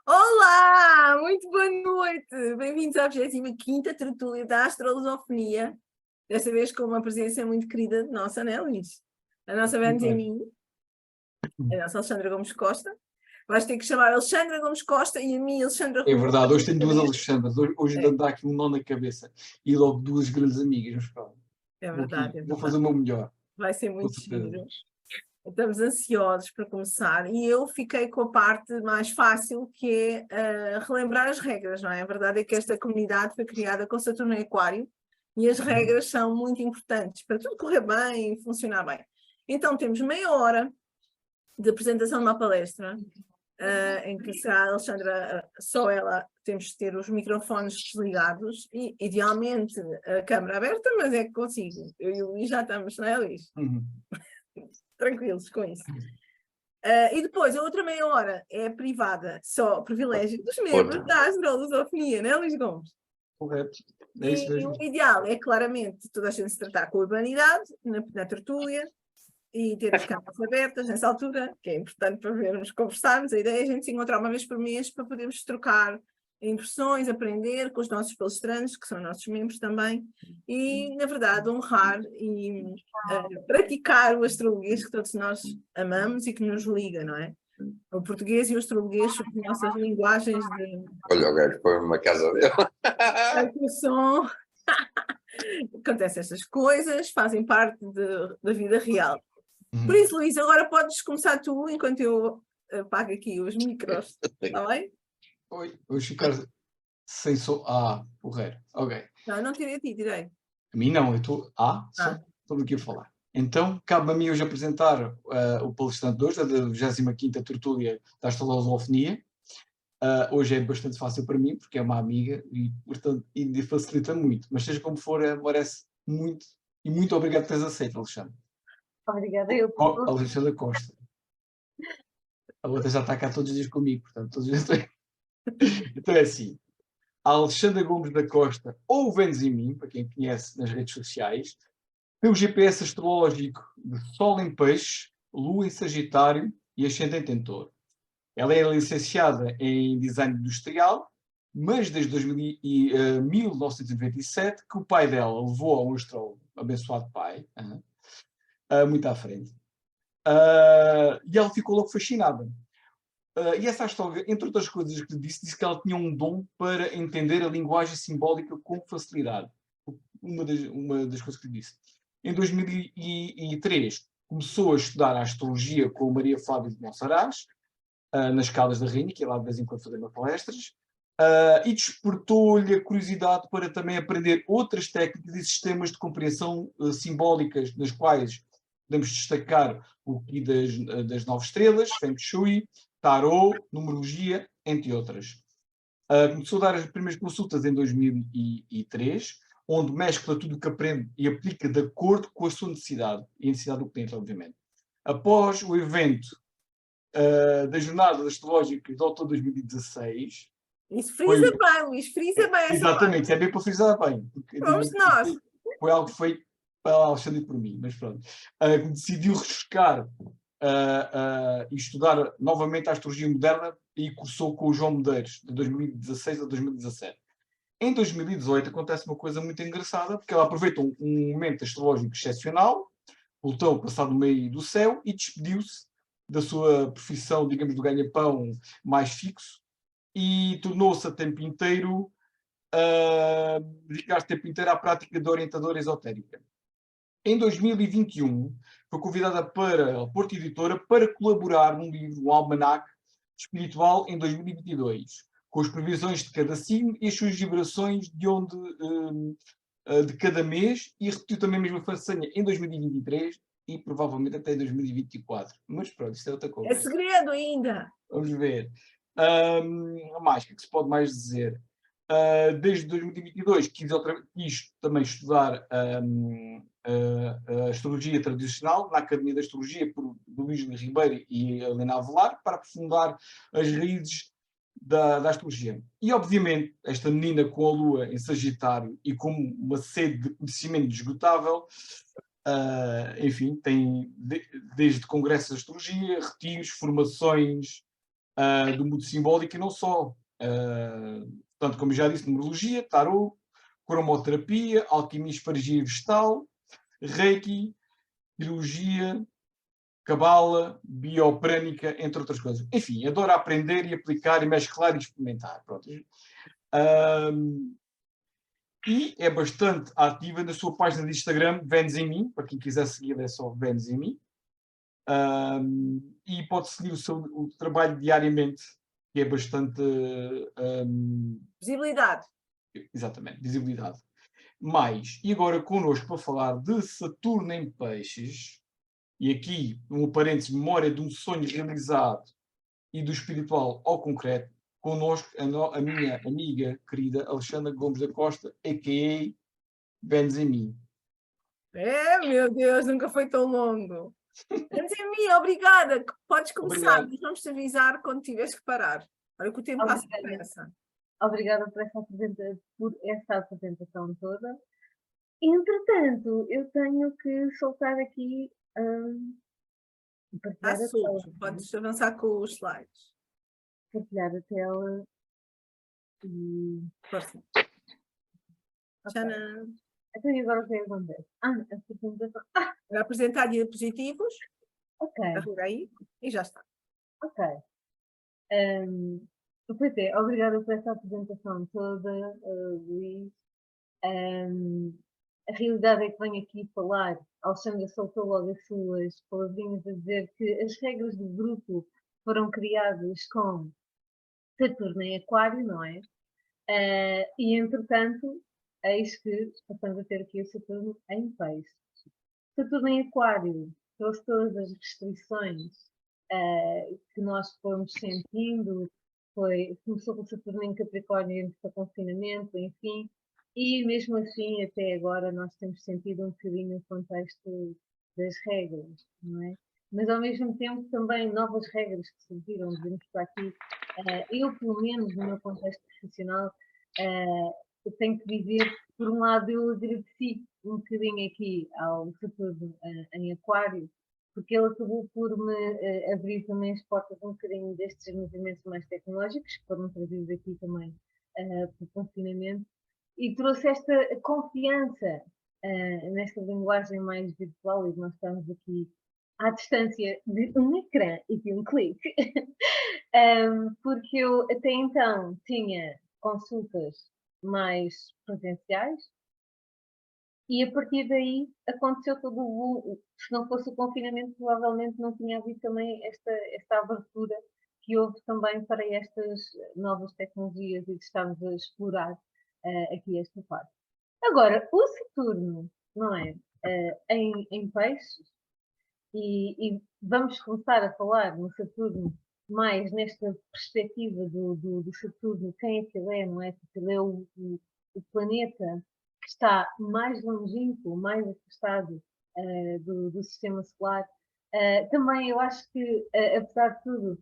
Olá, muito boa noite. Bem-vindos à 25ª tertúlia da Astrolosofonia. Desta vez com uma presença muito querida nossa, né, Luís? A nossa Benjamin, a nossa Alexandra Gomes Costa. Vais ter que chamar Alexandra Gomes Costa e a mim, Alexandra É Rubão. verdade, hoje tenho duas Alexandras, hoje ainda dá aqui um nó na cabeça e logo duas grandes amigas, mas pronto. É verdade, é Vou fazer verdade. o meu melhor, Vai ser com muito certeza. giro. Estamos ansiosos para começar e eu fiquei com a parte mais fácil, que é relembrar as regras, não é? A verdade é que esta comunidade foi criada com Saturno em Aquário e as regras são muito importantes para tudo correr bem e funcionar bem. Então temos meia hora de apresentação de uma palestra, em que será a Alexandra, só ela, temos de ter os microfones desligados e idealmente a câmara aberta, mas é que consigo. Eu e o Luís já estamos, não é, Luís? Tranquilos com isso. E depois, a outra meia hora é privada, só privilégio dos membros da Astrolosofonia, não é, Luís Gomes? Correto, é isso E mesmo. o ideal é claramente toda a gente se tratar com urbanidade, na tertúlia, e ter as câmaras abertas nessa altura, que é importante para vermos, conversarmos. A ideia é a gente se encontrar uma vez por mês para podermos trocar impressões, aprender com os nossos palestrantes, que são nossos membros também, e, na verdade, honrar e praticar o astrologuês que todos nós amamos e que nos liga, não é? O português e o astrologuês são as nossas linguagens de Olha, o gajo foi uma casa dele. som. Acontecem estas coisas, fazem parte da vida real. Por isso, Luís, agora podes começar tu, enquanto eu apago aqui os micros, está bem? Oi, vou ficar sem som. Ah, porreiro, ok. Não tirei a ti, tirei. A mim não, eu estou. Estou aqui a falar. Então, cabe a mim hoje apresentar o palestrante de hoje, da 25ª tertúlia da Astrolosofonia. Hoje é bastante fácil para mim, porque é uma amiga e, portanto, e facilita muito. Mas seja como for, merece muito. E muito obrigado por teres aceito, Alexandre. Obrigada, eu. Alexandra Costa. A outra já está cá todos os dias comigo, portanto, todos os dias. Então é assim. A Alexandra Gomes da Costa, ou Vênus em mim, para quem conhece nas redes sociais, tem o GPS astrológico de Sol em Peixe, Lua em Sagitário e Ascendente em Touro. Ela é licenciada em Design Industrial, mas desde 1997 que o pai dela levou ao astrólogo, abençoado pai, muito à frente. E ela ficou logo fascinada. E essa astróloga, entre outras coisas que disse que ela tinha um dom para entender a linguagem simbólica com facilidade. Uma das coisas que disse. Em 2003, começou a estudar a astrologia com Maria Flávia de Monsaraz, nas Caldas da Rainha, que é lá de vez em quando fazer palestras, e despertou-lhe a curiosidade para também aprender outras técnicas e sistemas de compreensão simbólicas, nas quais podemos destacar o que das 9 estrelas, Feng Shui, Tarot, Numerologia, entre outras. Começou a dar as primeiras consultas em 2003, onde mescla tudo o que aprende e aplica de acordo com a sua necessidade, e a necessidade do cliente, obviamente. Após o evento da Jornada Astrológica de Outono de 2016... Isso frisa bem, Luís, frisa bem essa exatamente, parte. É bem para frisar bem. Vamos nós. Foi algo que foi para Alexandre por mim, mas pronto. Decidiu refrescar e estudar novamente a astrologia moderna e cursou com o João Medeiros, de 2016 a 2017. Em 2018 acontece uma coisa muito engraçada, porque ela aproveita um momento astrológico excepcional, voltou passado no meio do céu e despediu-se da sua profissão, digamos, do ganha-pão mais fixo e tornou-se a tempo inteiro, dedicar-se tempo inteiro à prática de orientadora esotérica. Em 2021, foi convidada para a Porta Editora para colaborar num livro, um almanaque espiritual, em 2022, com as previsões de cada signo e as suas vibrações de cada mês, e repetiu também a mesma façanha em 2023 e provavelmente até 2024. Mas pronto, isto é outra coisa. É segredo ainda. Vamos ver. Mais, o que é que se pode mais dizer? Desde 2022 quis também estudar a astrologia tradicional na Academia de Astrologia por Luís Ribeiro e Helena Avelar, para aprofundar as raízes da astrologia. E, obviamente, esta menina com a Lua em Sagitário e com uma sede de conhecimento esgotável, enfim, tem desde congressos de astrologia, retiros, formações, do mundo simbólico e não só. Portanto, como já disse, numerologia, tarot, cromoterapia, alquimia espargia vegetal, reiki, biologia, cabala, bioprânica, entre outras coisas. Enfim, adoro aprender e aplicar e mesclar e experimentar. Pronto. E é bastante ativa na sua página de Instagram, Vênus em Mim, para quem quiser seguir é só Vênus em Mim. E pode seguir o trabalho diariamente, que é bastante... Visibilidade. Exatamente, visibilidade. E agora connosco para falar de Saturno em Peixes, e aqui um parênteses, memória de um sonho realizado e do espiritual ao concreto, connosco a minha amiga querida Alexandra Gomes da Costa, a.k.a. Vênus em Mim. Meu Deus, nunca foi tão longo. Vênus em Mim, obrigada. Podes começar, Obrigado. mas vamos te avisar quando tiveres que parar. Olha que o tempo passa depressa. Obrigada por essa apresentação toda. Entretanto, eu tenho que soltar aqui Está partilhar a tela. solto. Podes avançar com os slides. Partilhar a tela e... Força. Ok. Tcharam. Então e agora o que é que acontece? A apresentação. Para apresentar diapositivos, Ok, carrega aí e já está. ok. Pois é, obrigada por essa apresentação toda, Luís. A realidade é que venho aqui falar, a Alexandra soltou logo as suas palavrinhas a dizer que as regras do grupo foram criadas com Saturno em Aquário, não é? E entretanto, eis que passamos a ter aqui o Saturno em Peixes. Saturno em Aquário trouxe todas as restrições que nós fomos sentindo, começou com o Saturno em Capricórnio entre o confinamento, enfim, e mesmo assim, até agora, nós temos sentido um bocadinho o contexto das regras, não é? Mas ao mesmo tempo também novas regras que surgiram, vimos para aqui. Eu, pelo menos no meu contexto profissional, eu tenho que dizer que, por um lado, eu agradeci um bocadinho aqui ao Saturno em Aquário, porque ele acabou por me abrir também as portas um bocadinho destes movimentos mais tecnológicos, que foram trazidos aqui também pelo confinamento, e trouxe esta confiança nesta linguagem mais virtual e nós estamos aqui à distância de um ecrã e de um clique, porque eu até então tinha consultas mais presenciais e a partir daí aconteceu todo se não fosse o confinamento provavelmente não tinha havido também esta abertura que houve também para estas novas tecnologias e de estarmos a explorar aqui esta parte. Agora, o Saturno, não é? Em Peixes, e vamos começar a falar no Saturno mais nesta perspectiva do Saturno, quem é que ele é, não é? Porque ele é o planeta que está mais longínquo, mais afastado do sistema solar. Também eu acho que, apesar de tudo,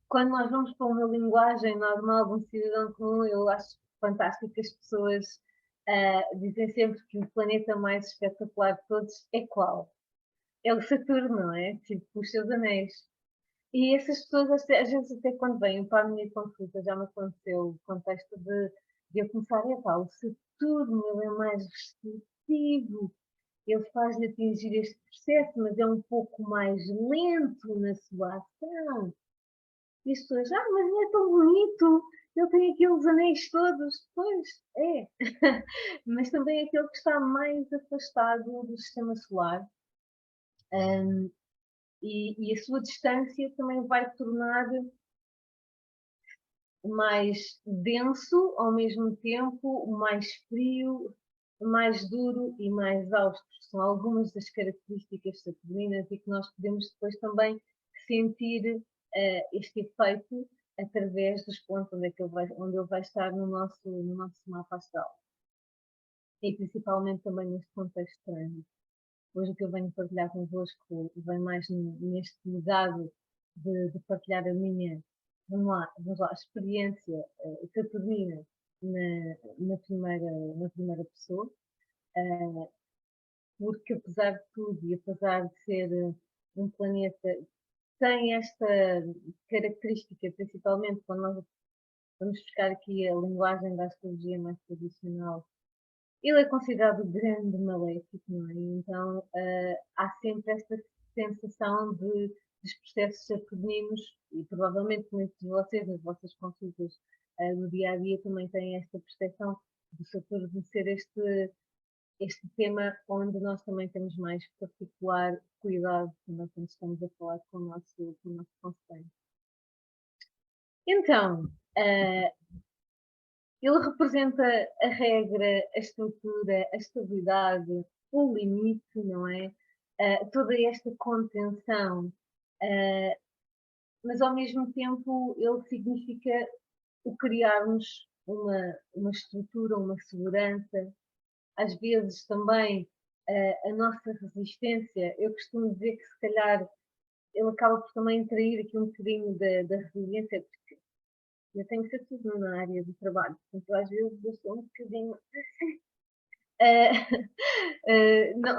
quando nós vamos para uma linguagem normal de um cidadão comum, eu acho fantástico que as pessoas dizem sempre que o planeta mais espetacular de todos é qual? É o Saturno, não é? Tipo, os seus anéis. E essas pessoas, às vezes, até quando vêm para a minha consulta, já me aconteceu o contexto de eu começar, o Saturno ele é mais restritivo, ele faz-lhe atingir este processo, mas é um pouco mais lento na sua ação. E as pessoas, mas não é tão bonito, ele tem aqueles anéis todos. Pois, é. Mas também é aquele que está mais afastado do sistema solar. E a sua distância também vai tornar mais denso, ao mesmo tempo, mais frio, mais duro e mais austro. São algumas das características saturninas e que nós podemos depois também sentir este efeito através dos pontos onde ele vai estar no nosso mapa astral. E principalmente também neste contexto de trânsito. Hoje o que eu venho partilhar convosco vem mais neste legado de partilhar a minha, vamos lá, experiência saturnina na primeira pessoa, porque apesar de tudo e apesar de ser um planeta tem esta característica, principalmente quando nós vamos buscar aqui a linguagem da astrologia mais tradicional. Ele é considerado o grande maléfico, não é? Então há sempre esta sensação de dos processos ser pequeninos e provavelmente muitos de vocês, nas vossas consultas do dia a dia, também têm esta percepção do Saturno ser este tema onde nós também temos mais particular cuidado quando estamos a falar com o nosso conselho. Então, ele representa a regra, a estrutura, a estabilidade, o limite, não é? Toda esta contenção, mas ao mesmo tempo ele significa o criarmos uma estrutura, uma segurança, às vezes também a nossa resistência. Eu costumo dizer que se calhar ele acaba por também trair aqui um bocadinho da resiliência, porque eu tenho que ser tudo na área do trabalho, portanto às vezes eu sou um bocadinho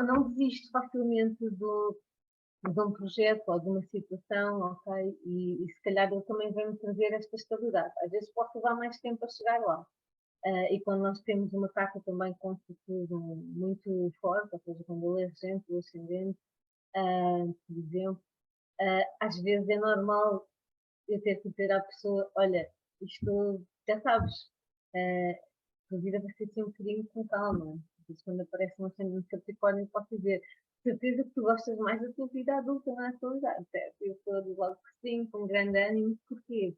não desisto facilmente de um projeto ou de uma situação, ok? E se calhar ele também vem-me trazer esta estabilidade. Às vezes posso levar mais tempo a chegar lá. E quando nós temos uma carta também com um futuro muito forte, ou seja, quando ele é regente, o ascendente, por exemplo, às vezes é normal eu ter que dizer à pessoa, olha, isto já sabes, a vida vai ser assim um bocadinho com calma. Quando aparece um ascendente de Capricórnio, posso dizer, certeza que tu gostas mais da tua vida adulta na atualidade, certo? Eu estou de logo que sim, com grande ânimo, porquê?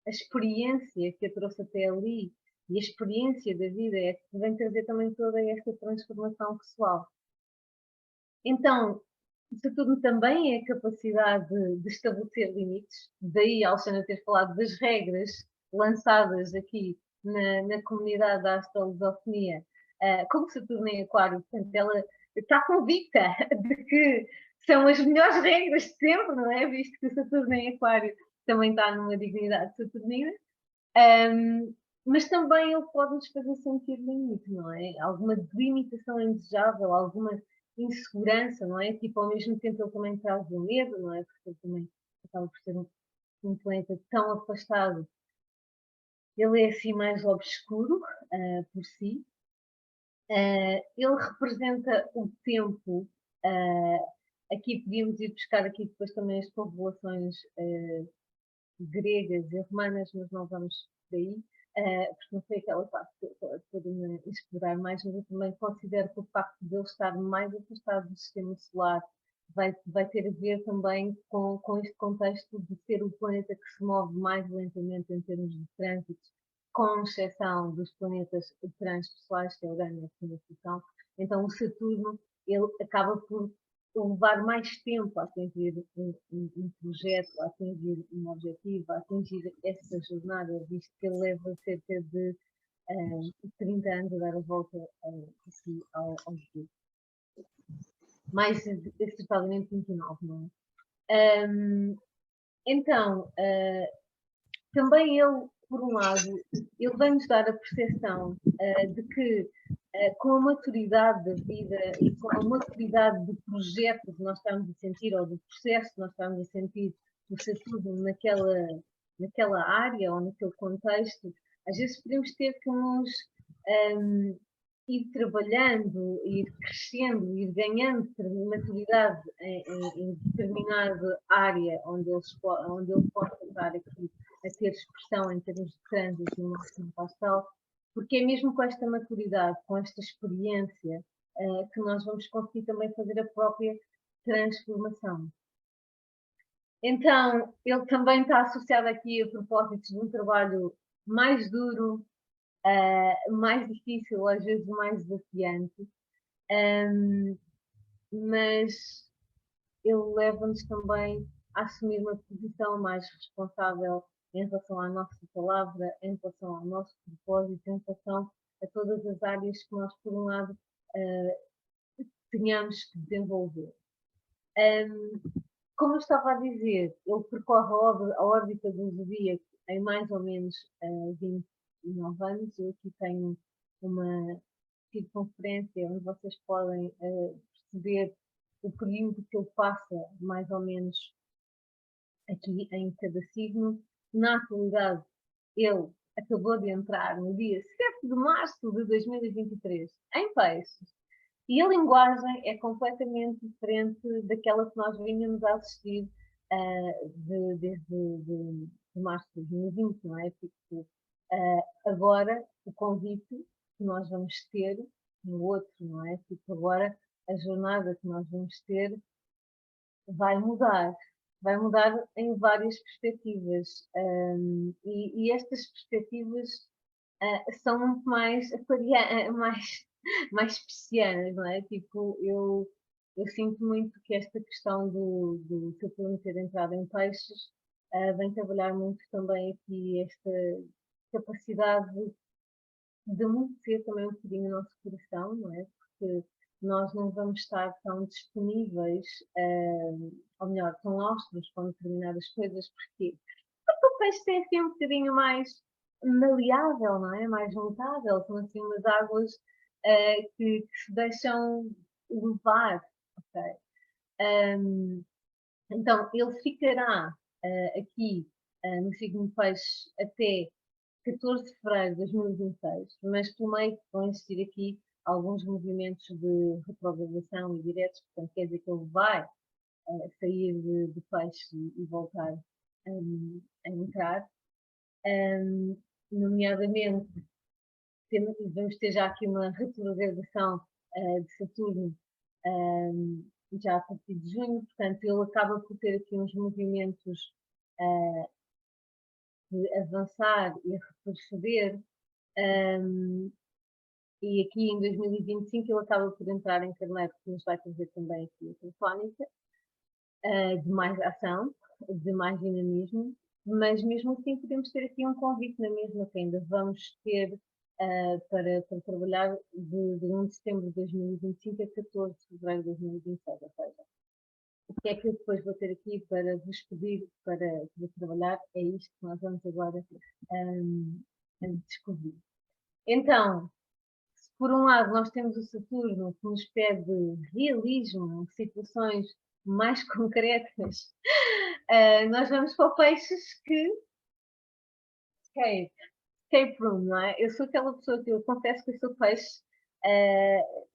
A experiência que eu trouxe até ali e a experiência da vida é que vem trazer também toda esta transformação pessoal. Então, Saturno também é a capacidade de estabelecer limites, daí a Alexandra ter falado das regras lançadas aqui na comunidade da astrologia, como Saturno em Aquário, portanto, ela está convicta de que são as melhores regras de sempre, não é? Visto que o Saturno em Aquário também está numa dignidade saturnina, mas também ele pode nos fazer sentir limite, não é? Alguma delimitação indesejável, alguma insegurança, não é? Tipo, ao mesmo tempo ele também traz o medo, não é? Porque ele também acaba por ser um planeta tão afastado. Ele é assim mais obscuro por si. Ele representa o tempo. Aqui podíamos ir buscar aqui depois também as constelações gregas e romanas, mas não vamos por aí, porque não foi aquela parte que eu pude explorar mais, mas eu também considero que o facto de ele estar mais afastado do sistema solar vai ter a ver também com este contexto de ser o planeta que se move mais lentamente em termos de trânsitos, com exceção dos planetas transpessoais, que é Urano e a segunda posição. Então o Saturno, ele acaba por levar mais tempo a atingir um projeto, a atingir um objetivo, a atingir essa jornada, visto que ele leva cerca de 30 anos a dar a volta aqui ao objetivo. Mais acertadamente 29, não é? Então, também ele, por um lado, ele vai-nos dar a percepção de que com a maturidade da vida e com a maturidade do projeto que nós estamos a sentir, ou do processo que nós estamos a sentir, do Saturno naquela área ou naquele contexto, às vezes podemos ter que nos ir trabalhando, ir crescendo, ir ganhando maturidade em determinada área onde ele possa estar aqui a ter expressão em termos de trânsito no nosso mapa astral, porque é mesmo com esta maturidade, com esta experiência, que nós vamos conseguir também fazer a própria transformação. Então, ele também está associado aqui a propósitos de um trabalho mais duro, mais difícil, às vezes mais desafiante, mas ele leva-nos também a assumir uma posição mais responsável em relação à nossa palavra, em relação ao nosso propósito, em relação a todas as áreas que nós, por um lado, tenhamos que desenvolver. Como eu estava a dizer, ele percorre a órbita do zodíaco em mais ou menos 29 anos. Eu aqui tenho uma circunferência onde vocês podem perceber o período que ele passa, mais ou menos, aqui em cada signo. Na atualidade, ele acabou de entrar no dia 7 de março de 2023 em Peixes. E a linguagem é completamente diferente daquela que nós vínhamos a assistir desde março de 2020, não é? Tipo, agora, o convite que nós vamos ter no outro, não é? Tipo, agora, a jornada que nós vamos ter vai mudar. Vai mudar em várias perspectivas. E estas perspectivas são muito mais mais piscianas, não é? Tipo, eu sinto muito que esta questão do Saturno ter entrado em peixes vem trabalhar muito também aqui esta capacidade de amolecer também um bocadinho o nosso coração, não é? Porque nós não vamos estar tão disponíveis, ou melhor, tão austros com determinadas coisas. Porquê? Porque o peixe tem assim um bocadinho mais maleável, não é? Mais mutável, são assim umas águas que se deixam levar, ok? Então, ele ficará aqui no signo de Peixe até 14 de fevereiro de 2026, mas pelo meio vão existir aqui alguns movimentos de retrogradação e diretos, portanto quer dizer que ele vai sair de Peixe e voltar a entrar. Nomeadamente, vamos ter já aqui uma retrogradação de Saturno já a partir de junho, portanto ele acaba por ter aqui uns movimentos de avançar e retroceder, e aqui em 2025 ele acaba por entrar em Carneiro, que nos vai trazer também aqui a telefónica, de mais ação, de mais dinamismo, mas mesmo assim podemos ter aqui um convite na mesma, que ainda vamos ter para trabalhar de 1 de setembro de 2025 a 14 de fevereiro de 2026, ou seja, o que é que eu depois vou ter aqui para vos pedir para trabalhar, é isto que nós vamos agora descobrir. Então, se por um lado nós temos o Saturno que nos pede realismo, situações mais concretas, nós vamos para o Peixes que escape room, não é? Eu sou aquela pessoa que eu confesso que eu sou Peixe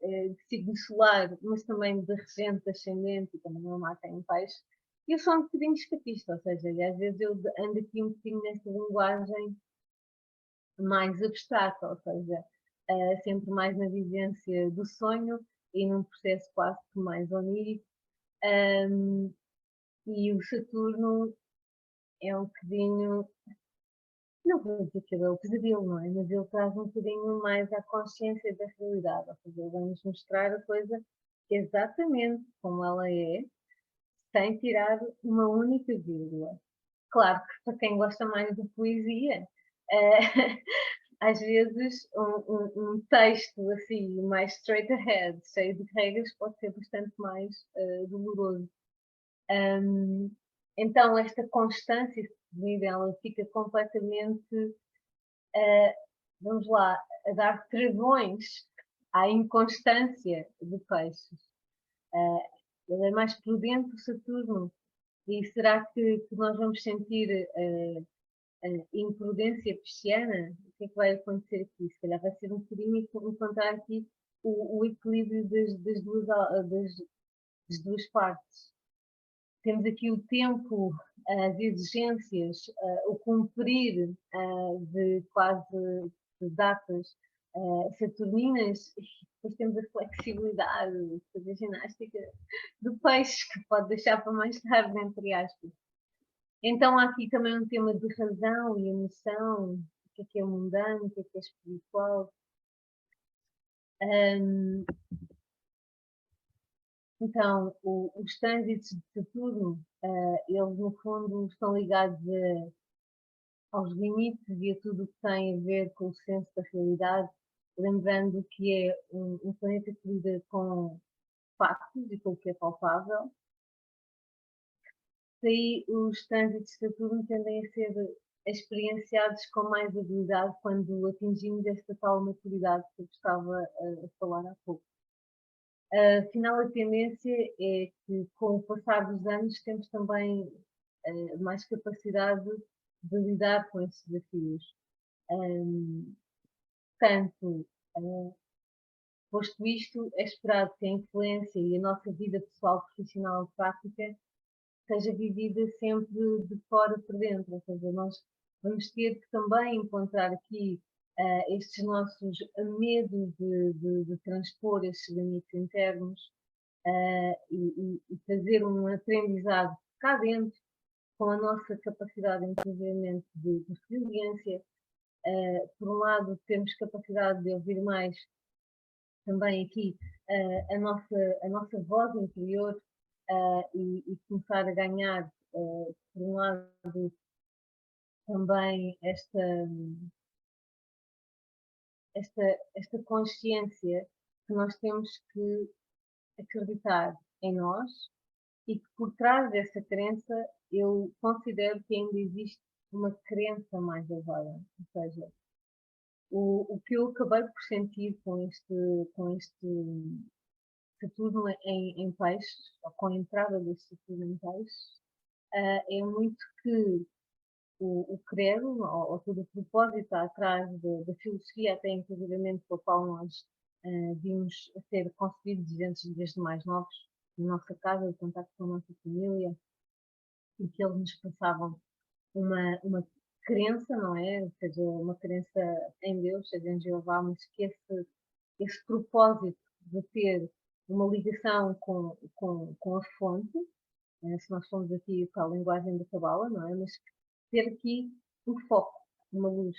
de signo solar, mas também de regente, ascendente, e também não mata em Peixe. E eu sou um bocadinho escapista, ou seja, e às vezes eu ando aqui um bocadinho nesta linguagem mais abstrata, ou seja, sempre mais na vivência do sonho e num processo quase que mais onírico. E o Saturno é um bocadinho, não vou dizer que ele é o pesadelo, não é? Mas ele traz um bocadinho mais à consciência da realidade, ou seja, ele vai-nos mostrar a coisa exatamente como ela é, sem tirar uma única vírgula. Claro que para quem gosta mais de poesia, às vezes um texto assim, mais straight ahead, cheio de regras, pode ser bastante mais doloroso. Então, esta constância ela fica completamente, vamos lá, a dar travões à inconstância de Peixes. Ele é mais prudente, o Saturno. E será que nós vamos sentir imprudência pisciana? O que é que vai acontecer aqui? Se calhar vai ser um bocadinho encontrar aqui o equilíbrio das duas partes. Temos aqui o tempo, as exigências, o cumprir de quase de datas saturninas, e depois temos a flexibilidade de fazer ginástica do peixe, que pode deixar para mais tarde, entre aspas. Então há aqui também um tema de razão e emoção, o que é mundano, o que é espiritual. Então, os trânsitos de Saturno, eles no fundo estão ligados aos limites e a tudo o que tem a ver com o senso da realidade, lembrando que é um planeta que lida com factos e com o que é palpável. Daí os trânsitos de Saturno tendem a ser experienciados com mais habilidade quando atingimos esta tal maturidade que eu estava a falar há pouco. Afinal, a tendência é que, com o passar dos anos, temos também mais capacidade de lidar com esses desafios. Portanto, posto isto, é esperado que a influência e a nossa vida pessoal, profissional e prática seja vivida sempre de fora para dentro, ou seja, nós vamos ter que também encontrar aqui estes nossos medos de transpor estes limites internos e fazer um aprendizado cá dentro, com a nossa capacidade, inclusive, de resiliência. Por um lado, temos capacidade de ouvir mais também aqui a nossa voz interior e começar a ganhar, por um lado, também esta consciência que nós temos que acreditar em nós e que por trás dessa crença eu considero que ainda existe uma crença mais elevada. Ou seja, o que eu acabei por sentir com este Saturno em peixes, ou com a entrada deste Saturno em peixes, é muito que o credo, ou todo o propósito atrás da filosofia, até inclusivamente com a qual nós vimos a ser concebidos desde mais novos, na nossa casa, de contato com a nossa família, e que eles nos passavam uma crença, não é? Ou seja, uma crença em Deus, seja em Jeová, mas que esse propósito de ter uma ligação com a fonte, se nós formos aqui para a linguagem da Cabala, não é? Mas ter aqui um foco, uma luz.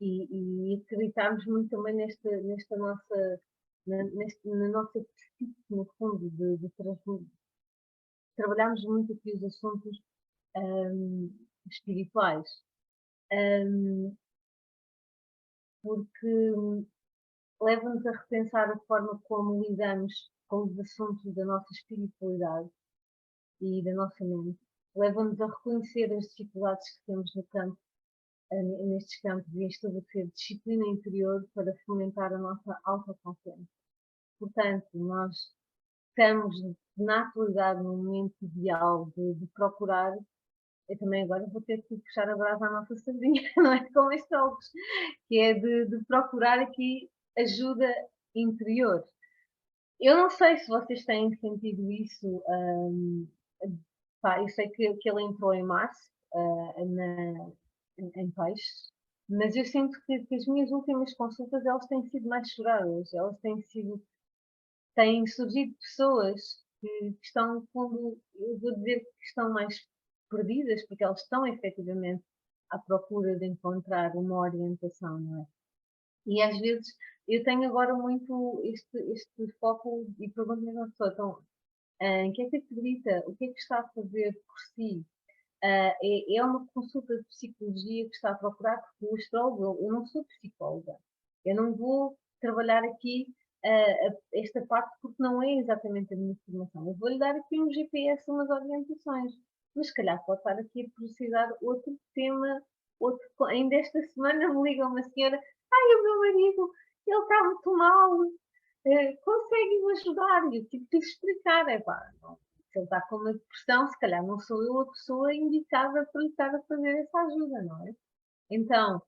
E acreditarmos muito também nesta nossa, na nossa psique, no fundo, de trabalharmos muito aqui os assuntos espirituais. Porque leva-nos a repensar a forma como lidamos com os assuntos da nossa espiritualidade e da nossa mente. Leva-nos a reconhecer as dificuldades que temos no campo, nestes campos, e a estabelecer disciplina interior para fomentar a nossa autoconfiança. Portanto, nós estamos na atualidade no momento ideal de procurar. Eu também agora vou ter que puxar a brasa à nossa sardinha, não é? Como astrólogos, que é de procurar aqui ajuda interior. Eu não sei se vocês têm sentido isso. Eu sei que ele entrou em março, em peixes, mas eu sinto que as minhas últimas consultas elas têm sido mais choradas, têm surgido pessoas que estão, no fundo, eu vou dizer que estão mais perdidas, porque elas estão efetivamente à procura de encontrar uma orientação, não é? E às vezes eu tenho agora muito este foco e pergunto-me a pessoa, então, em que é que acredita? O que é que está a fazer por si? É uma consulta de psicologia que está a procurar, porque o astrólogo, eu não sou psicóloga, eu não vou trabalhar aqui esta parte porque não é exatamente a minha formação. Eu vou-lhe dar aqui um GPS, umas orientações, mas se calhar pode estar aqui a precisar outro tema, ainda esta semana me liga uma senhora, o meu marido, ele está muito mal, consegue-me ajudar? E eu tive que explicar, não, se ele está com uma depressão, se calhar não sou eu a pessoa indicada para lhe estar a fazer essa ajuda, não é? Então,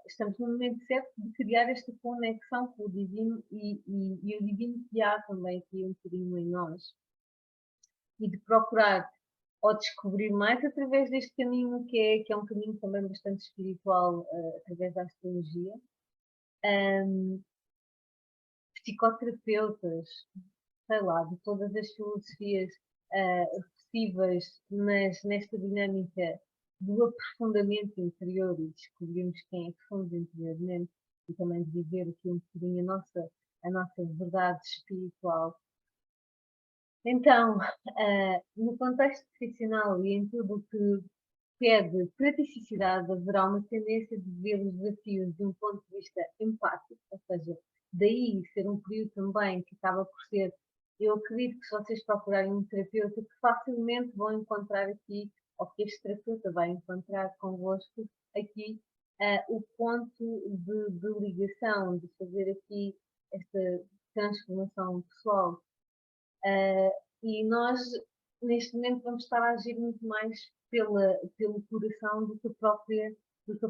estamos no momento certo de criar esta conexão com o divino e o divino que há também aqui um bocadinho em nós. E de procurar ou descobrir mais através deste caminho que é um caminho também bastante espiritual, através da astrologia. Psicoterapeutas, sei lá, de todas as filosofias possíveis, mas nesta dinâmica do aprofundamento interior e descobrirmos quem é que somos interiormente e também de viver aqui um bocadinho a nossa verdade espiritual. Então, no contexto profissional e em tudo o que pede praticidade, haverá uma tendência de ver os desafios de um ponto de vista empático, ou seja, daí ser um período também que acaba por ser, eu acredito que se vocês procurarem um terapeuta, que facilmente vão encontrar aqui, ou que este terapeuta vai encontrar convosco aqui, o ponto de ligação, de fazer aqui esta transformação pessoal. E nós neste momento vamos estar a agir muito mais pelo coração do que a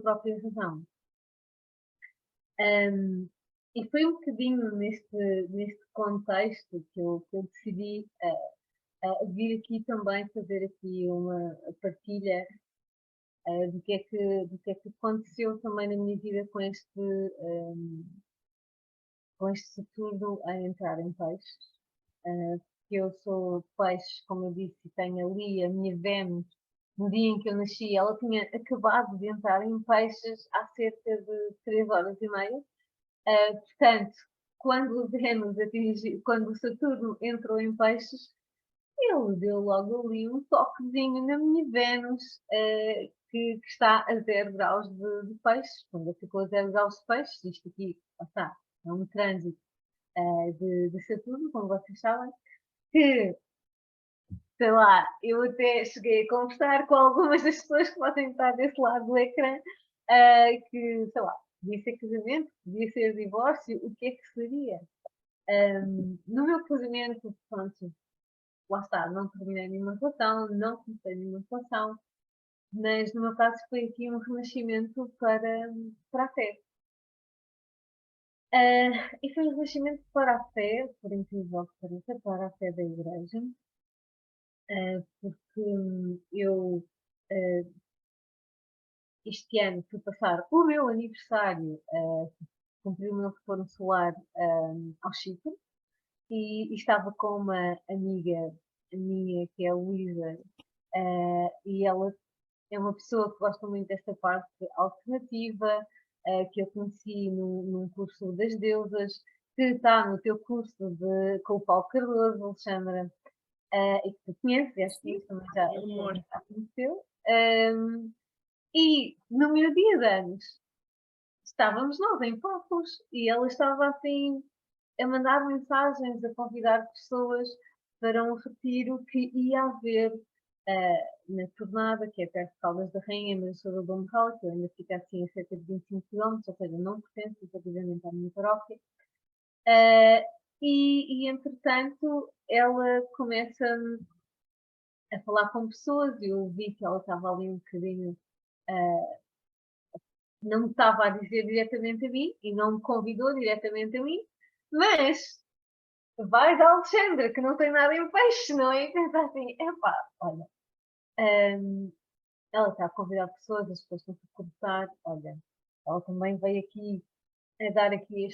própria razão. E foi um bocadinho neste contexto que eu decidi vir aqui também fazer aqui uma partilha do que é que aconteceu também na minha vida com este Saturno a entrar em peixes. Que eu sou peixe, como eu disse, e tenho ali a minha Vênus. No dia em que eu nasci, ela tinha acabado de entrar em peixes há cerca de 3 horas e meia. Portanto, quando o Saturno entrou em peixes, ele deu logo ali um toquezinho na minha Vênus, que está a 0 graus de peixes. Quando ele ficou a 0 graus de peixes, isto aqui, está, é um trânsito de Saturno, como vocês sabem, que, sei lá, eu até cheguei a conversar com algumas das pessoas que podem estar desse lado do ecrã, que, sei lá, podia ser casamento, podia ser divórcio, o que é que seria? No meu casamento, pronto, lá está, não terminei nenhuma relação, não comecei nenhuma relação, mas no meu caso foi aqui um renascimento para a fé. E foi um renascimento para a fé, por incrível que pareça, para a fé da Igreja, porque eu este ano fui passar o meu aniversário, cumpri o meu retorno solar ao Chipre e estava com uma amiga minha, que é a Luísa, e ela é uma pessoa que gosta muito desta parte alternativa, que eu conheci num curso das deusas, que está no teu curso com o Paulo Cardoso, Alexandra, e que tu conheces, acho que isso também já conheceu. E no meu dia de anos, estávamos nós em Papos e ela estava assim a mandar mensagens, a convidar pessoas para um retiro que ia haver na Tornada, que é perto de Caldas da Rainha, mas eu sou do Dom Barral, que eu ainda fico assim a cerca de 25 km, ou seja, não pertence efetivamente à minha paróquia. Entretanto, ela começa a falar com pessoas e eu vi que ela estava ali um bocadinho. Não me estava a dizer diretamente a mim e não me convidou diretamente a mim, mas vai da Alexandra, que não tem nada em peixe, não é? E pensa assim, epá, olha, ela está a convidar pessoas, as pessoas estão a cortar, olha, ela também veio aqui a dar aqui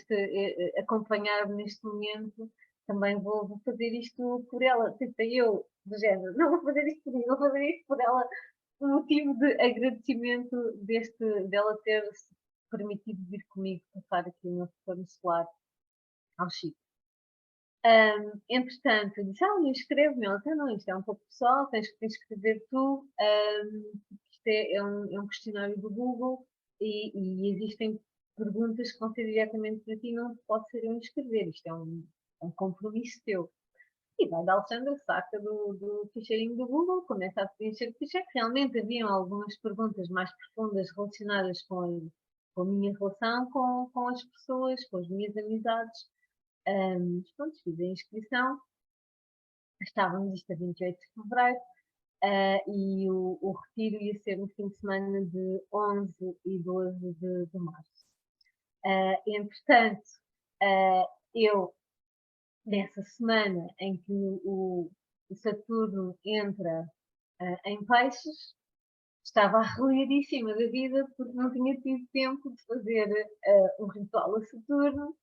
acompanhar-me neste momento, também vou fazer isto por ela. Tipo, eu, do género, não vou fazer isto por mim, vou fazer isto por ela, um motivo de agradecimento dela ter se permitido vir comigo passar aqui o meu retorno solar ao Chico. Entretanto, eu disse, escreve-me. Ela disse, não, isto é um pouco pessoal, tens que escrever tu. Isto é um questionário do Google e existem perguntas que vão ser diretamente para ti, não pode ser eu escrever. Isto é um compromisso teu. E vai da Alexandra, saca do ficheirinho do Google, começa a preencher o ficheiro. Realmente haviam algumas perguntas mais profundas relacionadas com a minha relação com as pessoas, com as minhas amizades. Pronto, fiz a inscrição. Estávamos isto a 28 de fevereiro e o retiro ia ser no fim de semana de 11 e 12 de março. Entretanto, eu nessa semana em que o Saturno entra em peixes, estava arreliadíssima da vida porque não tinha tido tempo de fazer um ritual a Saturno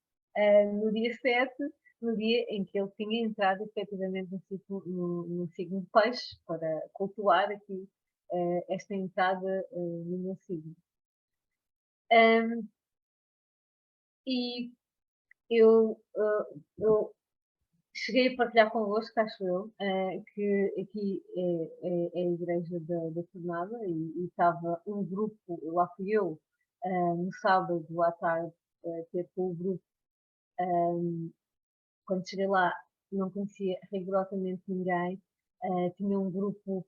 no dia 7, no dia em que ele tinha entrado efetivamente no signo de peixe, para cultuar aqui esta entrada no meu signo. E eu cheguei a partilhar convosco, acho eu, que aqui é a Igreja da Tornada e estava um grupo, lá fui eu, no sábado à tarde, ter com o grupo. Quando cheguei lá, não conhecia rigorosamente ninguém, tinha um grupo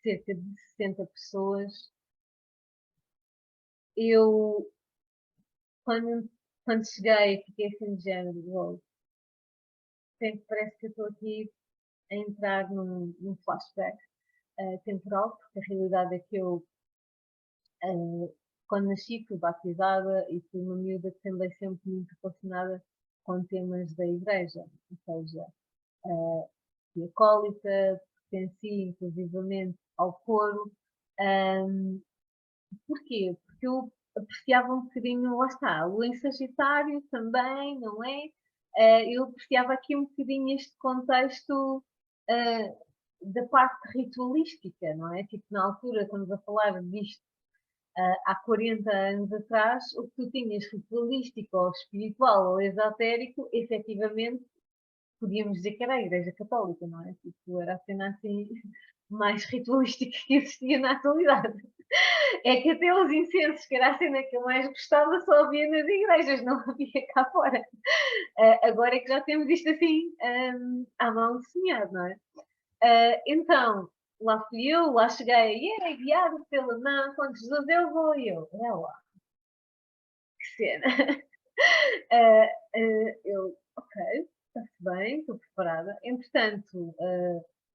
de cerca de 60 pessoas. Eu, quando cheguei, fiquei assim de género, parece que eu estou aqui a entrar num flashback temporal, porque a realidade é que eu, quando nasci, fui batizada e fui uma miúda que andei sempre muito relacionada com temas da igreja, ou seja, fui acólita, pertenci inclusivamente ao coro. Porquê? Porque eu apreciava um bocadinho, lá está, o em Sagitário também, não é? Eu apreciava aqui um bocadinho este contexto da parte ritualística, não é? Tipo, na altura, estamos a falar disto há 40 anos atrás, o que tu tinhas ritualístico ou espiritual ou esotérico, efetivamente, podíamos dizer que era a Igreja Católica, não é? Tipo, era a cena assim mais ritualística que existia na atualidade. É que até os incensos, que era a cena que eu mais gostava, só havia nas igrejas, não havia cá fora. Agora é que já temos isto assim à mão de semear, não é? Então, lá fui eu, lá cheguei, guiado pela mão, quando Jesus eu vou, e eu, é lá, que cena. Eu, ok, está-se bem, estou preparada. Entretanto,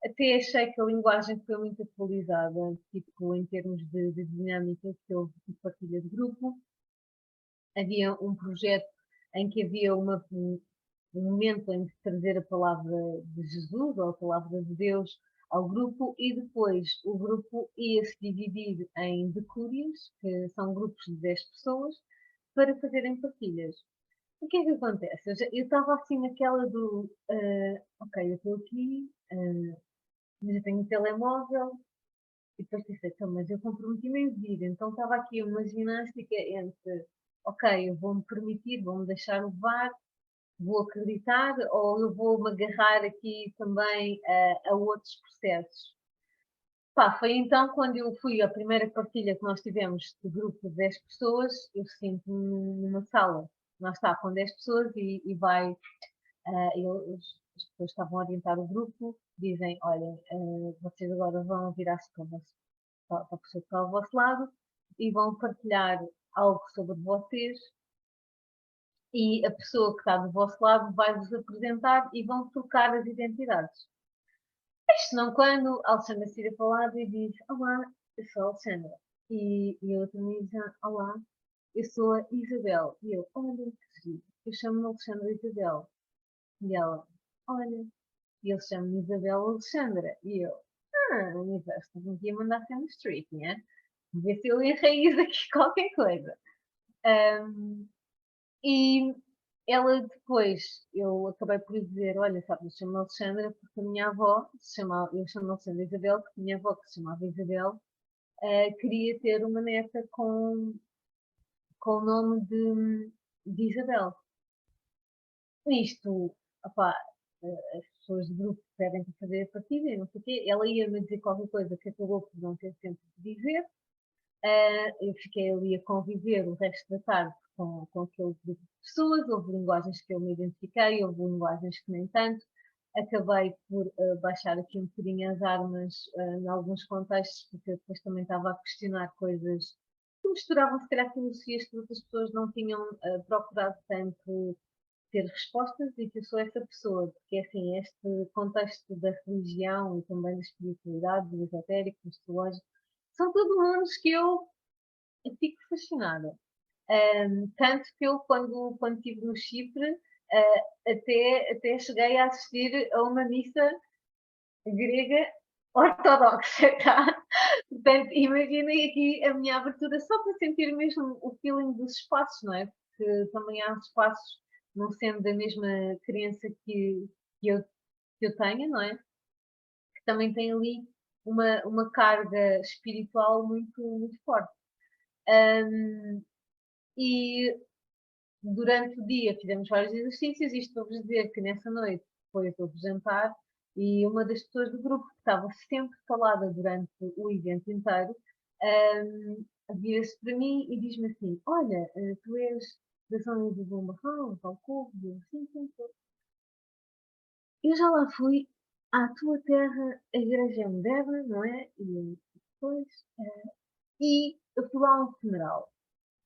até achei que a linguagem foi muito atualizada, tipo, em termos de dinâmica, que houve de partilha de grupo. Havia um projeto em que havia um momento em que trazer a palavra de Jesus, ou a palavra de Deus, ao grupo, e depois o grupo ia-se dividir em decúrios, que são grupos de 10 pessoas, para fazerem partilhas. O que é que acontece? Eu estava assim naquela do, ok, eu estou aqui, mas eu tenho um telemóvel, e depois pensei, então, mas eu comprometi-me em vir, então estava aqui uma ginástica entre, ok, eu vou-me permitir, vou-me deixar levar, vou acreditar, ou eu vou-me agarrar aqui também a outros processos. Pá, foi então quando eu fui à primeira partilha que nós tivemos de grupo de 10 pessoas, eu sinto-me numa sala, lá está, com 10 pessoas e vai, as pessoas estavam a orientar o grupo, dizem, olhem, vocês agora vão virar-se para a pessoa que está ao vosso lado e vão partilhar algo sobre vocês e a pessoa que está do vosso lado vai-vos apresentar e vão trocar as identidades. Isto não quando a Alexandra se vira para o lado e diz, olá, eu sou a Alexandra. E a outra me diz, olá, eu sou a Isabel. E eu, olha, que giro, eu chamo-me Alexandra Isabel. E ela, olha, e ele chama-me Isabel Alexandra. E eu, o universo não me ia mandar ser no street, né? Ver se eu enraizo aqui qualquer coisa. E ela depois, eu acabei por lhe dizer, olha, sabe, eu chamo Alexandra porque a minha avó, eu chamo Alexandra Isabel, porque a minha avó, que se chamava Isabel, queria ter uma neta com o nome de Isabel. Isto, opá, as pessoas do grupo pedem para fazer a partida e não sei o quê. Ela ia-me dizer qualquer coisa que acabou por não ter tempo de dizer. Eu fiquei ali a conviver o resto da tarde com aquele grupo de pessoas. Houve linguagens que eu me identifiquei, houve linguagens que nem tanto. Acabei por baixar aqui um bocadinho as armas em alguns contextos, porque eu depois também estava a questionar coisas que misturavam, se calhar, filosofias que outras pessoas não tinham procurado tanto ter respostas e que eu sou essa pessoa, porque assim, este contexto da religião e também da espiritualidade, do esotérico, do astrológico, são tudo mundos que eu fico fascinada. Tanto que eu, quando estive no Chipre, até cheguei a assistir a uma missa grega ortodoxa, tá? Portanto, imaginem aqui a minha abertura só para sentir mesmo o feeling dos espaços, não é? Porque também há espaços, não sendo da mesma crença que eu tenho, não é? Que também tem ali uma carga espiritual muito, muito forte. E durante o dia fizemos vários exercícios, isto para vos dizer que nessa noite depois houve jantar e uma das pessoas do grupo que estava sempre calada durante o evento inteiro vira-se para mim e diz-me assim, olha, tu és da zona do Bom Barrão, do Alcovo, sim, sim, sim. Eu já lá fui à tua terra, a igreja é moderna, não é? E eu, depois, e eu fui lá a um funeral.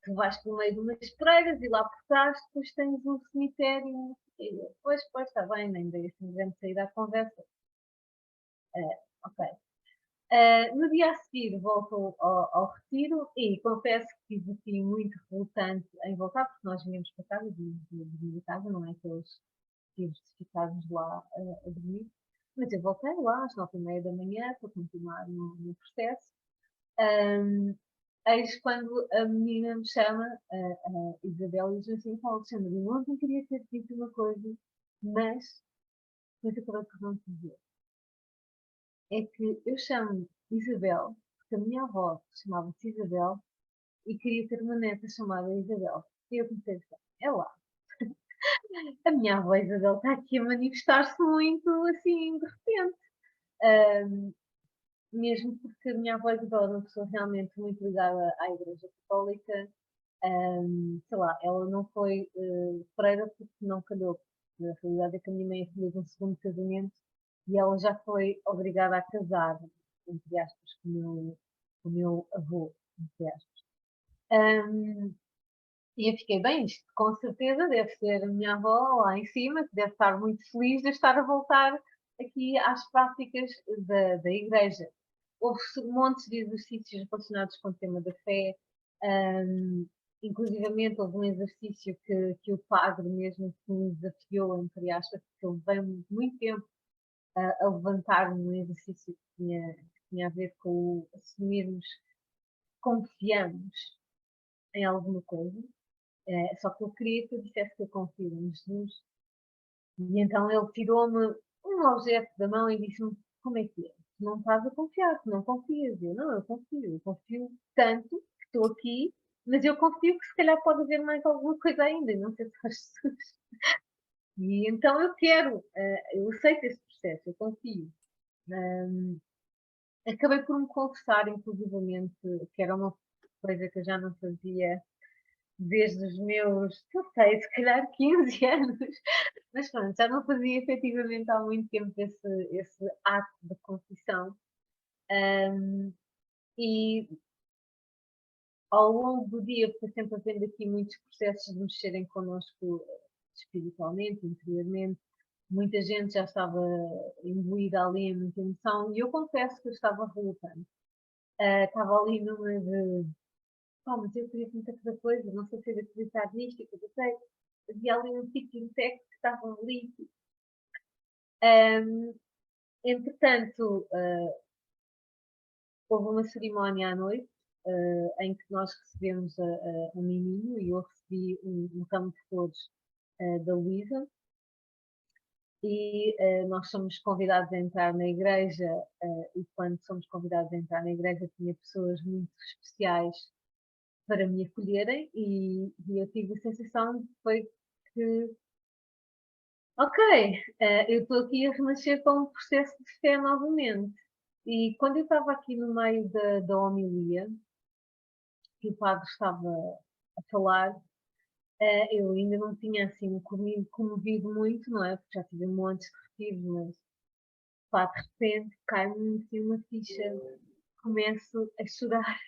Tu vais pelo meio de umas pedreiras e lá por trás depois tens um cemitério. E eu, pois, está bem, nem dei assim grande saída à conversa. Ok. No dia a seguir volto ao retiro e confesso que estive assim muito relutante em voltar, porque nós viemos para casa, de casa, não é que eles tivemos de ficarmos lá a dormir. Mas eu voltei lá às 9h30 da manhã para continuar no processo. Eis quando a menina me chama, a Isabel, e diz assim: Alexandre, eu ontem queria ter dito uma coisa, mas acabei por não te dizer. É que eu chamo Isabel, porque a minha avó chamava-se Isabel e queria ter uma neta chamada Isabel. E eu comecei a pensar: é lá, a minha avó Isabel está aqui a manifestar-se muito assim, de repente. Mesmo porque a minha avó Isabel era uma pessoa realmente muito ligada à Igreja Católica. Sei lá, ela não foi freira porque não calhou. A realidade é que a minha mãe fez um segundo casamento e ela já foi obrigada a casar, entre aspas, com o meu avô, entre aspas. E eu fiquei bem, isto com certeza deve ser a minha avó lá em cima, que deve estar muito feliz de estar a voltar aqui às práticas da igreja. Houve montes de exercícios relacionados com o tema da fé, inclusivamente houve um exercício que o padre mesmo me desafiou, entre aspas, porque ele veio muito tempo a levantar-me um exercício que tinha a ver com o assumirmos, confiamos em alguma coisa. Só que eu queria que eu dissesse que eu confio em Jesus. E então ele tirou-me um objeto da mão e disse-me: como é que é? Tu não estás a confiar, tu não confias. Não, eu confio tanto que estou aqui, mas eu confio que se calhar pode haver mais alguma coisa ainda, e não sei se faz Jesus. E então eu quero, eu aceito esse processo, eu confio. Acabei por me confessar, inclusivamente, que era uma coisa que eu já não fazia desde os meus, não sei, se calhar 15 anos. Mas pronto, já não fazia efetivamente há muito tempo esse ato de confissão. E ao longo do dia fui sempre havendo aqui muitos processos de mexerem connosco espiritualmente, interiormente. Muita gente já estava imbuída ali em muita emoção e eu confesso que eu estava relutante. Estava ali numa de mas eu queria muita coisa, não sei se eu devo acreditar nisto, eu sei. Havia ali um tipo de texto que estavam ali. Entretanto, houve uma cerimónia à noite em que nós recebemos um menino e eu recebi um ramo de flores da Luísa e nós somos convidados a entrar na igreja e quando somos convidados a entrar na igreja tinha pessoas muito especiais para me acolherem e eu tive a sensação de foi que ok, eu estou aqui a renascer com um processo de fé novamente. E quando eu estava aqui no meio da homilia, que o padre estava a falar, eu ainda não tinha assim comovido muito, não é? Porque já tive montes de retiros, mas pá, de repente cai-me assim uma ficha, começo a chorar.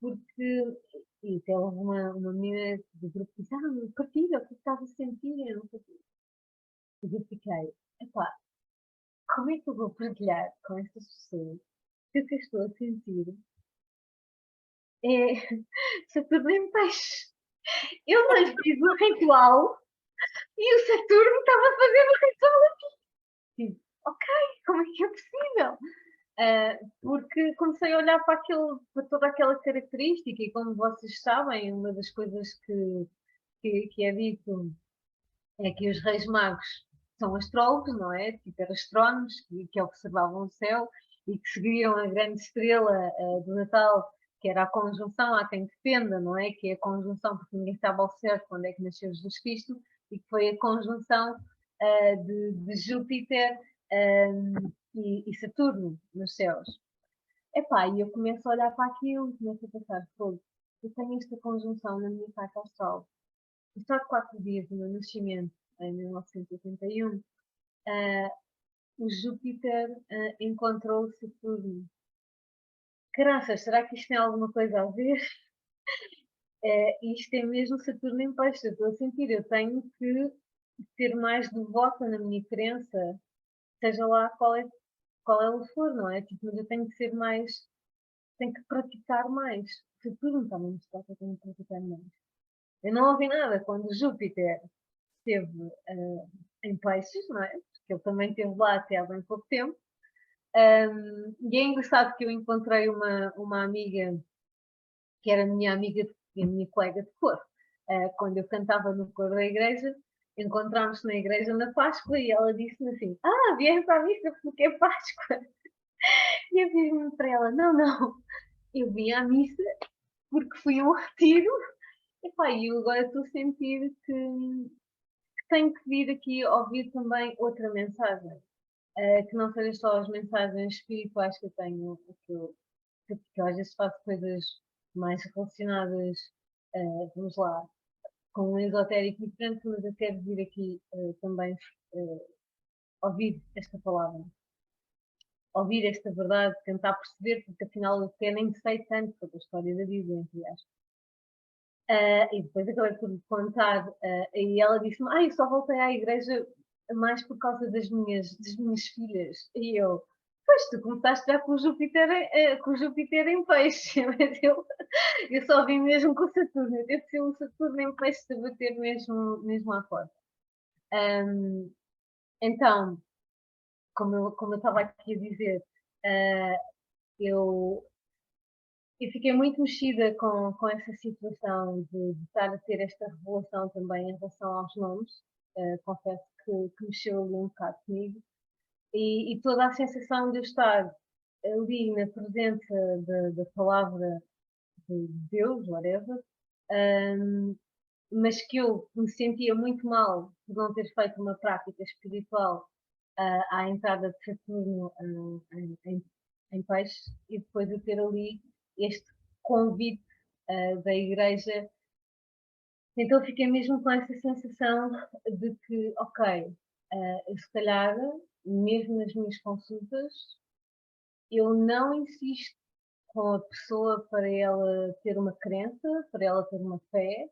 Porque, e até houve uma menina do grupo que disse, partilha, o que estás a sentir? Eu não sei. E eu fiquei, epá, como é que eu vou partilhar com estas pessoas que o que eu estou a sentir é Saturno em peixe. Eu não lhe fiz o ritual e o Saturno estava a fazer o ritual aqui. Tipo, ok, como é que é possível? Porque comecei a olhar para toda aquela característica e como vocês sabem, uma das coisas que é dito é que os reis magos são astrólogos, não é? Tipo, eram astrónomos que observavam o céu e que seguiam a grande estrela do Natal, que era a conjunção, há quem defenda, não é? Que é a conjunção, porque ninguém sabe ao certo quando é que nasceu Jesus Cristo, e que foi a conjunção de Júpiter e Saturno nos céus. Epá, e eu começo a olhar para aquilo e começo a pensar, pô, eu tenho esta conjunção na minha carta astral. E só de 4 dias do meu nascimento, em 1981, o Júpiter encontrou Saturno. Caraças, será que isto tem alguma coisa a ver? Isto é mesmo Saturno em peixe, eu estou a sentir, eu tenho que ser mais devota na minha crença seja lá qual é o for, não é? Tipo, mas eu tenho que ser mais, tenho que praticar mais. Saturno está muito forte, eu tenho que praticar mais. Eu não ouvi nada quando Júpiter esteve em Peixes, não é? Porque ele também esteve lá até há bem pouco tempo. E é engraçado que eu encontrei uma amiga que era minha amiga e minha colega de cor. Quando eu cantava no coro da igreja, encontramos-nos na igreja na Páscoa e ela disse-me assim: vieste à missa porque é Páscoa. E eu disse para ela: não, eu vim à missa porque fui a um retiro. E eu agora estou a sentir que tenho que vir aqui ouvir também outra mensagem. Que não sejam só as mensagens espirituais que eu tenho, que eu às vezes faço coisas mais relacionadas, vamos lá, com um esotérico diferente, mas eu quero vir aqui também ouvir esta palavra, ouvir esta verdade, tentar perceber, porque afinal eu até nem sei tanto sobre a história da Bíblia, entre aspas. E depois acabei por lhe contar, e ela disse-me, eu só voltei à igreja mais por causa das minhas filhas. E eu, pois, tu começaste já com o Júpiter, em peixe, mas eu só vim mesmo com o Saturno. Eu devo ser um Saturno em peixe de bater mesmo à porta. Então, como eu estava aqui a dizer, eu fiquei muito mexida com essa situação de estar a ter esta revelação também em relação aos nomes. Confesso que mexeu ali um bocado comigo. E toda a sensação de eu estar ali na presença da palavra de Deus, whatever, mas que eu me sentia muito mal por não ter feito uma prática espiritual à entrada de Saturno em peixe, e depois eu ter ali este convite da igreja. Então eu fiquei mesmo com essa sensação de que, ok, eu se calhar, mesmo nas minhas consultas, eu não insisto com a pessoa para ela ter uma crença, para ela ter uma fé,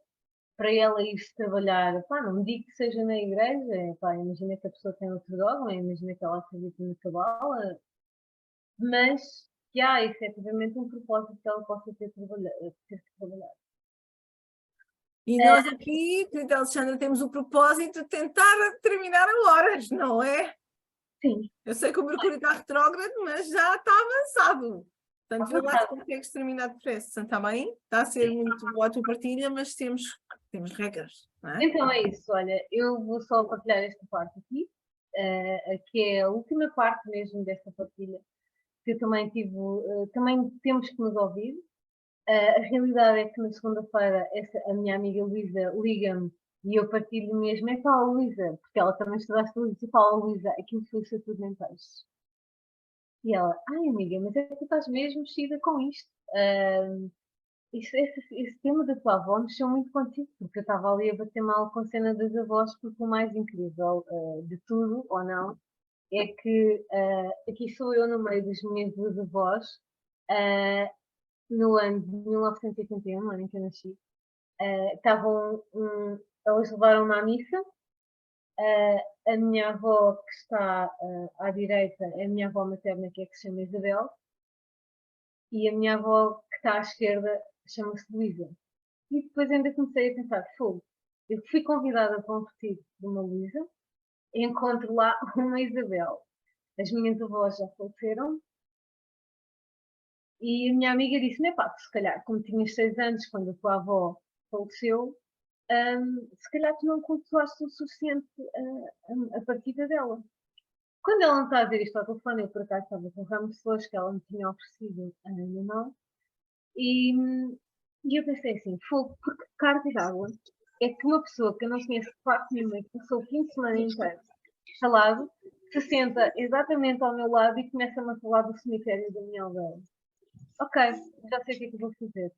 para ela ir-se trabalhar. Não digo que seja na igreja, imagina que a pessoa tem outro dogma, imagina que ela acredita na cabala, mas que há efetivamente um propósito que ela possa ter que trabalhar. E nós aqui, querida Alexandra, temos o propósito de tentar terminar a horas, não é? Sim. Eu sei que o Mercúrio está retrógrado, mas já está avançado. Portanto, vê lá se consegues terminar depressa. Está bem? Está a ser muito boa a tua partilha, mas temos regras, não é? Então é isso, olha, eu vou só partilhar esta parte aqui, que é a última parte mesmo desta partilha, que eu também tive, também temos que nos ouvir. A realidade é que na segunda-feira a minha amiga Luísa liga-me e eu partilho mesmo, Luísa, porque ela também estudaste Luísa, e fala, Luísa, aquilo foi tudo em peixe. E ela, amiga, mas é que tu estás mesmo mexida com isto. Esse tema da tua avó mexeu muito contigo, porque eu estava ali a bater mal com a cena das avós, porque o mais incrível de tudo, ou não, é que aqui sou eu no meio das minhas duas avós, no ano de 1981, no ano em que eu nasci, elas levaram-me à missa. A minha avó que está à direita é a minha avó materna, que se chama Isabel, e a minha avó que está à esquerda chama-se Luísa. E depois ainda comecei a pensar, eu fui convidada para um retiro de uma Luísa, encontro lá uma Isabel. As minhas avós já faleceram, e a minha amiga disse-me, se calhar, como tinhas 6 anos quando a tua avó faleceu, se calhar tu não cultuaste o suficiente a partida dela. Quando ela não está a dizer isto ao telefone, eu por acaso estava com um ramo de flores que ela me tinha oferecido na mão, e eu pensei assim, porque carga de água é que uma pessoa que eu não conheço de parte nenhuma, que passou o fim de semana inteiro calado, se senta exatamente ao meu lado e começa-me a falar do cemitério da minha aldeia. Ok, já sei o que é que eu vou fazer.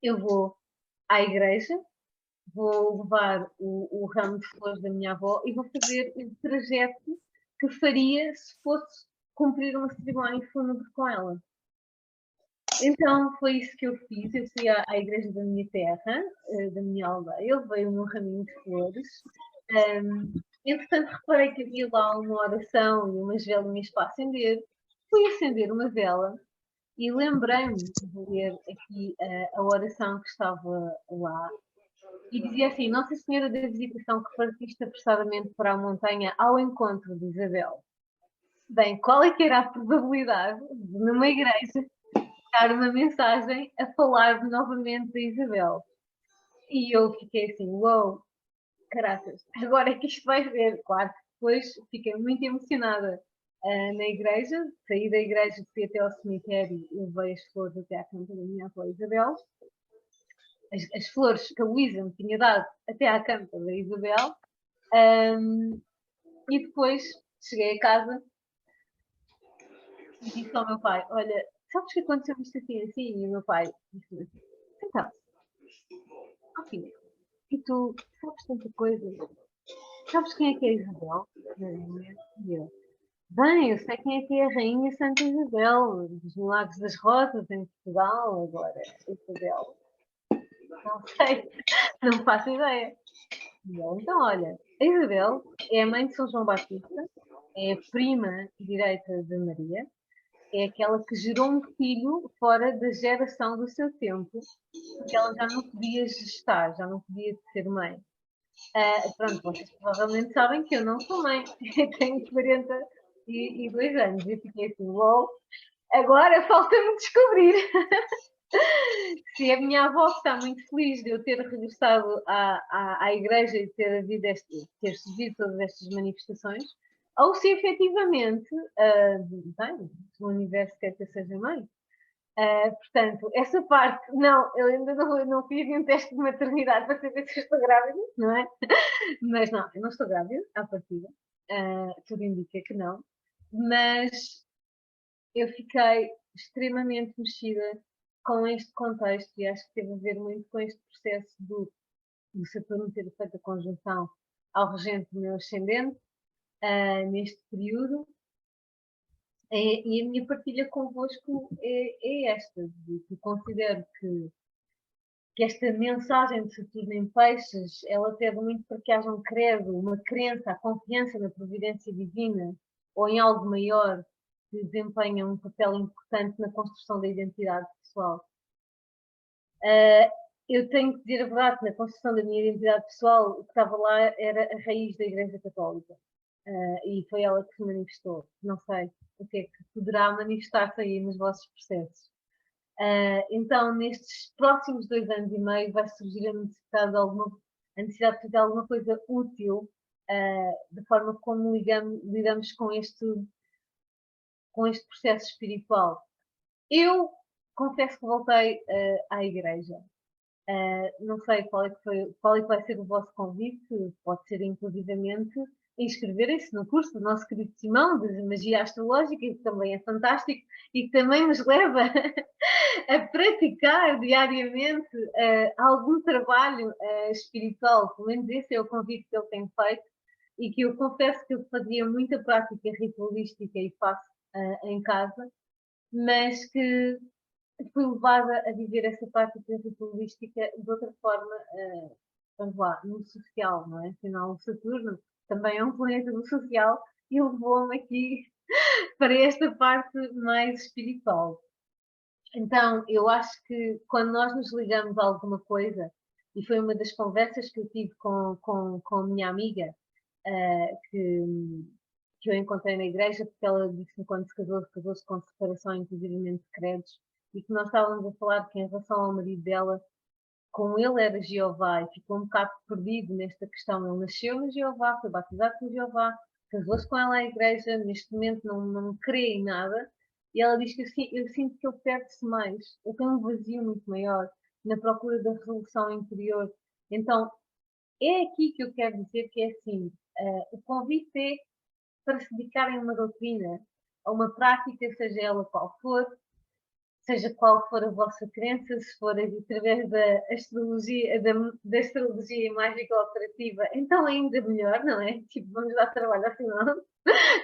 Eu vou à igreja, vou levar o ramo de flores da minha avó e vou fazer o trajeto que faria se fosse cumprir uma cerimónia fúnebre com ela. Então foi isso que eu fiz. Eu fui à igreja da minha terra, da minha aldeia, eu levei um raminho de flores Entretanto, reparei que havia lá uma oração e umas velinhas para acender. Fui acender uma vela e lembrei-me de ler aqui a oração que estava lá. E dizia assim: Nossa Senhora da Visitação, que partiste apressadamente para a montanha ao encontro de Isabel. Bem, qual é que era a probabilidade de, numa igreja, dar uma mensagem a falar novamente da Isabel? E eu fiquei assim: Uou, caraças, agora é que isto vai ver. Claro que depois fiquei muito emocionada na igreja, saí da igreja, fui até ao cemitério e levei as flores até à cama da minha avó Isabel. As flores que a Luísa me tinha dado até à campa da Isabel. E depois cheguei a casa e disse ao meu pai: Olha, sabes que aconteceu isto assim assim? E o meu pai disse-me assim: Então, ó filho, e tu sabes tanta coisa? Sabes quem é que é a Isabel? E eu: Bem, eu sei quem é que é a Rainha Santa Isabel, dos Milagres das Rosas em Portugal, agora, Isabel. Não sei, não faço ideia. E eu, então, olha, a Isabel é a mãe de São João Batista, é a prima direita de Maria, é aquela que gerou um filho fora da geração do seu tempo, porque ela já não podia gestar, já não podia ser mãe. Pronto, vocês provavelmente sabem que eu não sou mãe, eu tenho 42 anos e fiquei assim, uou, agora falta-me descobrir se a minha avó está muito feliz de eu ter regressado à igreja e ter havido ter surgido todas estas manifestações, ou se efetivamente, bem, o universo quer que eu seja mãe. Portanto, essa parte, não, eu ainda não fiz nenhum teste de maternidade para saber se estou grávida, não é? Mas não, eu não estou grávida, à partida. Tudo indica que não. Mas eu fiquei extremamente mexida com este contexto e acho que teve a ver muito com este processo do Saturno ter feito a conjunção ao regente do meu ascendente neste período. E a minha partilha convosco é esta, de que considero que esta mensagem de Saturno em Peixes, ela pede muito para que haja um credo, uma crença, a confiança na providência divina ou em algo maior que desempenha um papel importante na construção da identidade pessoal. Eu tenho que dizer a verdade, na construção da minha identidade pessoal, o que estava lá era a raiz da Igreja Católica. E foi ela que se manifestou. Não sei o que é que poderá manifestar-se aí nos vossos processos. Então, nestes próximos 2 anos e meio, vai surgir a necessidade de fazer alguma coisa útil da forma como lidamos com este processo espiritual. Eu confesso que voltei à igreja. Não sei qual é que vai ser o vosso convite, pode ser inclusivamente inscreverem-se no curso do nosso querido Simão de Magia Astrológica, que também é fantástico e que também nos leva a praticar diariamente algum trabalho espiritual. Pelo menos esse é o convite que ele tem feito e que eu confesso que eu fazia muita prática ritualística e faço em casa, mas que fui levada a viver essa prática ritualística de outra forma, vamos lá, no social, não é? Afinal, o Saturno também é um planeta do social e levou-me aqui para esta parte mais espiritual. Então, eu acho que quando nós nos ligamos a alguma coisa, e foi uma das conversas que eu tive com a minha amiga, que eu encontrei na igreja, porque ela disse-me quando se casou-se com separação, inclusive de credos, e que nós estávamos a falar que em relação ao marido dela, como ele era Jeová e ficou um bocado perdido nesta questão, ele nasceu no Jeová, foi batizado com Jeová, casou-se com ela à igreja, neste momento não crê em nada, e ela diz que eu sinto que ele perde-se mais, ele tem um vazio muito maior na procura da resolução interior. Então, é aqui que eu quero dizer que é assim, o convite é para se dedicarem a uma doutrina, a uma prática, seja ela qual for, seja qual for a vossa crença, se for através da astrologia, da astrologia mágica operativa, então ainda melhor, não é? Tipo, vamos dar trabalho ao final,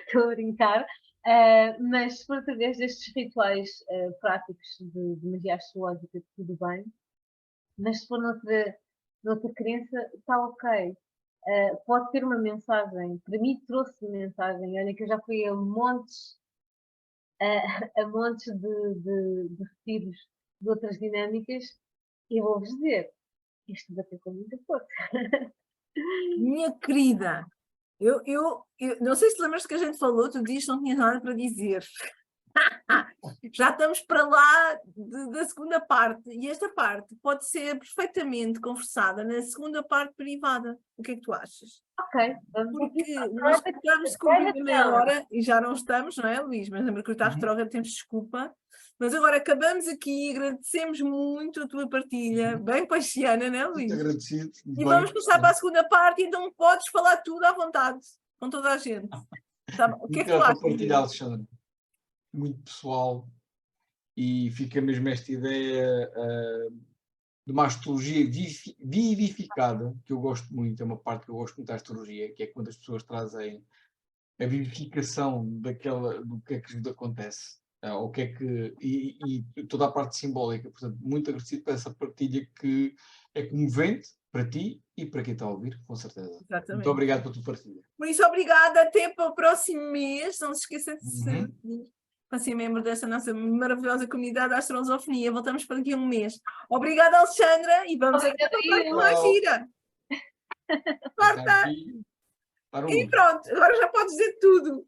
estou a brincar. Mas se for através destes rituais práticos de magia astrológica, tudo bem. Mas se for noutra crença, está ok. pode ter uma mensagem, para mim trouxe mensagem, olha que eu já fui a montes, a montes de retiros de outras dinâmicas, e vou-vos dizer, isto bateu com muita força. Minha querida, eu não sei se te lembras que a gente falou, tu dizes que não tinhas nada para dizer. Já estamos para lá da segunda parte, e esta parte pode ser perfeitamente conversada na segunda parte privada. O que é que tu achas? Ok, vamos Porque aqui. nós estamos de cumprir a meia hora e já não estamos, não é, Luís? Mas a Mercúrio está retrógrado, temos desculpa. Mas agora acabamos aqui, agradecemos muito a tua partilha, bem paxiana, não é, Luís? Muito agradecido. E vamos passar para a segunda parte, então podes falar tudo à vontade, com toda a gente. Tá bom? O que é que tu Muito para achas? partilhar, Alexandre. Muito pessoal, e fica mesmo esta ideia de uma astrologia vivificada, que eu gosto muito, é uma parte que eu gosto muito da astrologia, que é quando as pessoas trazem a vivificação do que é que lhes acontece, o que é que, e toda a parte simbólica. Portanto, muito agradecido por essa partilha, que é comovente para ti e para quem está a ouvir, com certeza. Exatamente. Muito obrigado pela tua partilha. Por isso, obrigada, até para o próximo mês. Não se esqueça de Uhum. ser membro desta nossa maravilhosa comunidade da Astronosofonia. Voltamos para daqui a um mês. Obrigada, Alexandra, e vamos Obrigada, até eu. mais gira. Está aqui para um E pronto, agora já podes dizer tudo.